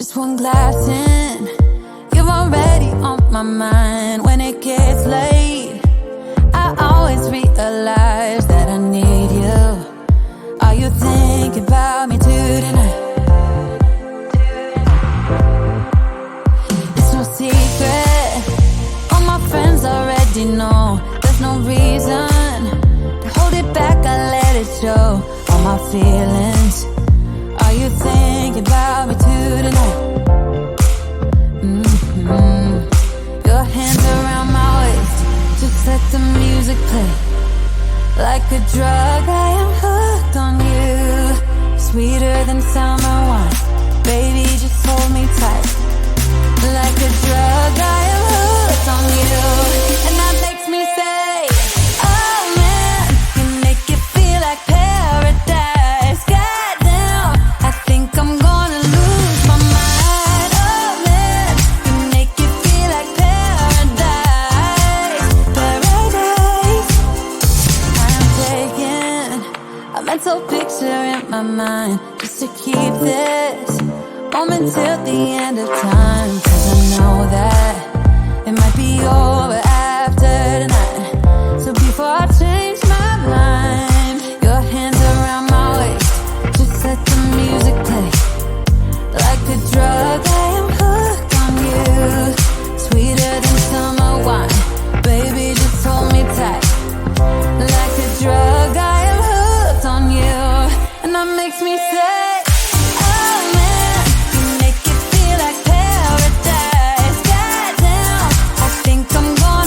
Just one glass in, you're already on my mind. When it gets late, I always realize that I need you. Are you thinking about me too tonight? It's no secret, all my friends already know. There's no reason to hold it back, I let it show. All my feelings, are you thinking about me too tonight? Your hands around my waist, just let the music play. Like a drug, I am hooked on you. Sweeter than summer wine, baby, just hold me tight. Like a drug, I am hooked on you. And that makes me say, oh man, you make it feel like paradise. Goddamn, I think I'm gonna lose my mind. Oh man, you make it feel like paradise. Paradise. I'm taking a mental picture in my mind, just to keep this moment till the end of time. 'Cause I know that it might be over after tonight. So before I change my mind, your hands around my waist, just let the music play. Like a drug, I am hooked on you. Sweeter than summer wine, baby, just hold me tight. Like a drug, I am hooked on you. And that makes me say, oh man, you make it feel like paradise. Goddamn, I think I'm gonna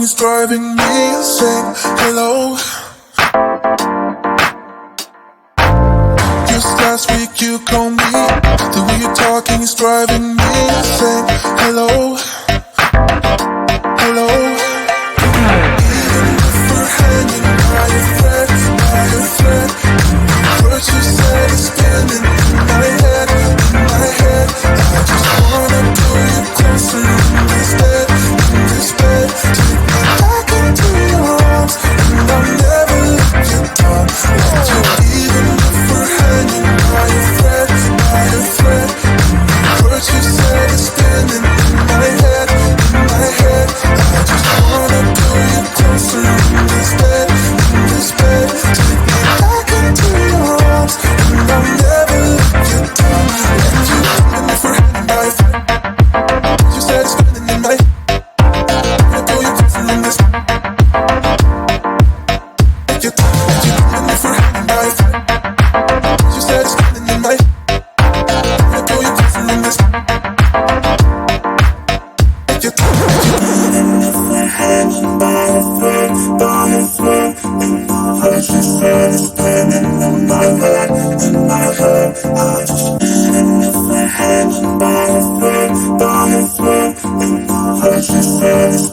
is driving me insane. Hello. Just last week you called me. The way you're talking is driving me insane. Hello. Hello. Even if we're hanging by a thread, what you said is standing in my head, I just wanna pull you closer in this bed, take me back into your arms, and I'll never let you down. Let you, even if we're hanging by a thread, what you said is standing in my head, I just wanna pull you closer in this bed, take me back into your arms, and I'll never let you down. Let you, even if we're hanging by a thread, what you said is standing in my head, I wanna pull you closer in this. Let you, even if we're hanging by a thread, what you said is standing in my head, I wanna pull you closer in this. Let you, even if we're hanging by a thread, what you said is standing in my head, I just, even if we're hanging by a thread, what you said is